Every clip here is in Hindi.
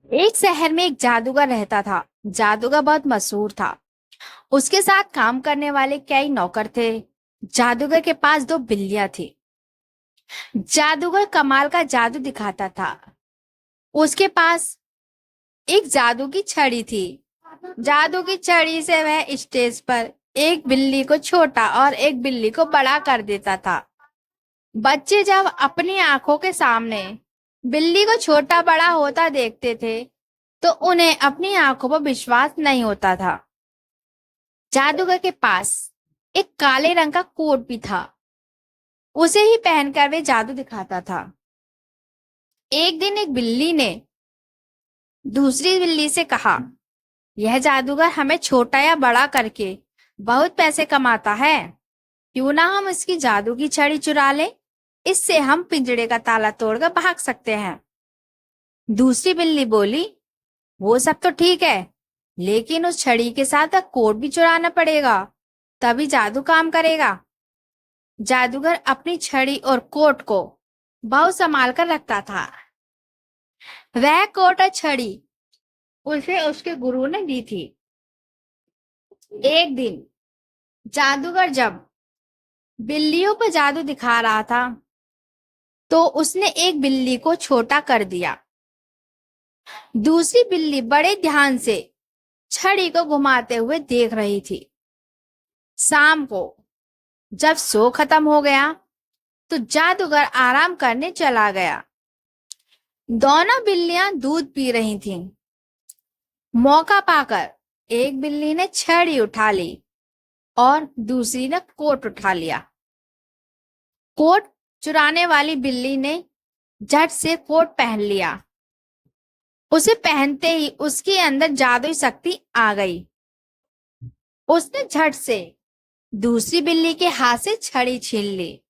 एक शहर में एक जादूगर रहता था। जादूगर बहुत मशहूर था। उसके साथ काम करने वाले कई नौकर थे। जादूगर के पास दो बिल्लियां थी। जादूगर कमाल का जादू दिखाता था। उसके पास एक जादू की छड़ी थी। जादू की छड़ी से वह स्टेज पर एक बिल्ली को छोटा और एक बिल्ली को बड़ा कर देता था। बच्चे जब अपनी आंखों के सामने बिल्ली को छोटा बड़ा होता देखते थे तो उन्हें अपनी आंखों पर विश्वास नहीं होता था। जादूगर के पास एक काले रंग का कोट भी था। उसे ही पहनकर वे जादू दिखाता था। एक दिन एक बिल्ली ने दूसरी बिल्ली से कहा, यह जादूगर हमें छोटा या बड़ा करके बहुत पैसे कमाता है। क्यों ना हम इसकी जादू की छड़ी चुरा ले। इससे हम पिंजड़े का ताला तोड़कर भाग सकते हैं। दूसरी बिल्ली बोली, वो सब तो ठीक है, लेकिन उस छड़ी के साथ एक कोट भी चुराना पड़ेगा, तभी जादू काम करेगा। जादूगर अपनी छड़ी और कोट को बहुत संभाल कर रखता था। वह कोट और छड़ी उसे उसके गुरु ने दी थी। एक दिन जादूगर जब बिल्लियों पर जादू दिखा रहा था तो उसने एक बिल्ली को छोटा कर दिया। दूसरी बिल्ली बड़े ध्यान से छड़ी को घुमाते हुए देख रही थी। शाम को जब शो खत्म हो गया तो जादूगर आराम करने चला गया। दोनों बिल्लियां दूध पी रही थीं। मौका पाकर एक बिल्ली ने छड़ी उठा ली और दूसरी ने कोट उठा लिया। कोट चुराने वाली बिल्ली ने झट से कोट पहन लिया। उसे पहनते ही उसके अंदर जादुई शक्ति आ गई। उसने झट से दूसरी बिल्ली के हाथ से छड़ी छीन ली।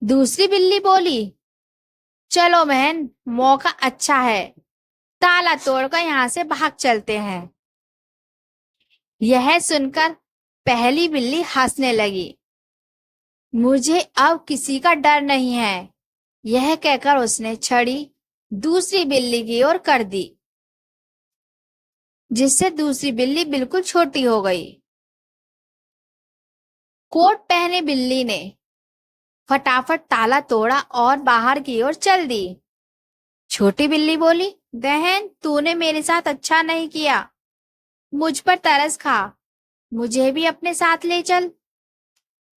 दूसरी बिल्ली बोली, चलो बहन, मौका अच्छा है, ताला तोड़कर यहाँ से भाग चलते हैं। यह सुनकर पहली बिल्ली हंसने लगी। मुझे अब किसी का डर नहीं है, यह कहकर उसने छड़ी दूसरी बिल्ली की ओर कर दी, जिससे दूसरी बिल्ली बिल्कुल छोटी हो गई। कोट पहने बिल्ली ने फटाफट ताला तोड़ा और बाहर की ओर चल दी। छोटी बिल्ली बोली, बहन, तूने मेरे साथ अच्छा नहीं किया, मुझ पर तरस खा, मुझे भी अपने साथ ले चल।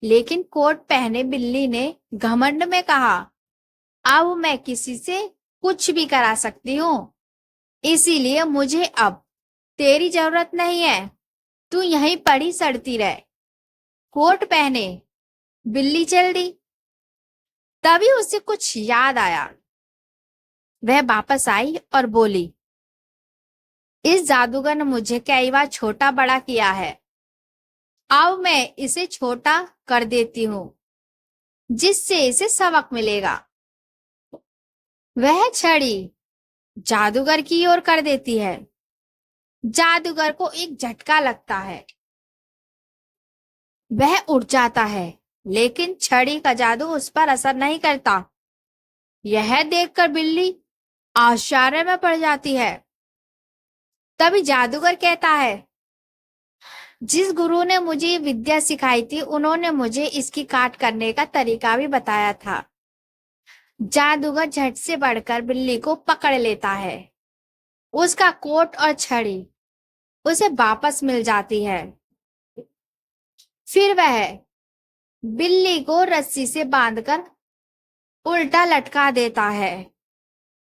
लेकिन कोट पहने बिल्ली ने घमंड में कहा, अब मैं किसी से कुछ भी करा सकती हूँ, इसीलिए मुझे अब तेरी जरूरत नहीं है, तू यहीं पड़ी सड़ती रह। कोट पहने बिल्ली चल दी। तभी उसे कुछ याद आया। वह वापस आई और बोली, इस जादूगर ने मुझे कई बार छोटा बड़ा किया है, अब मैं इसे छोटा कर देती हूँ, जिससे इसे सबक मिलेगा। वह छड़ी जादूगर की ओर कर देती है। जादूगर को एक झटका लगता है। वह उठ जाता है, लेकिन छड़ी का जादू उस पर असर नहीं करता। यह देखकर बिल्ली आश्चर्य में पड़ जाती है। तभी जादूगर कहता है, जिस गुरु ने मुझे ये विद्या सिखाई थी उन्होंने मुझे इसकी काट करने का तरीका भी बताया था। जादूगर झट से बढ़कर बिल्ली को पकड़ लेता है। उसका कोट और छड़ी उसे वापस मिल जाती है। फिर वह बिल्ली को रस्सी से बांधकर उल्टा लटका देता है।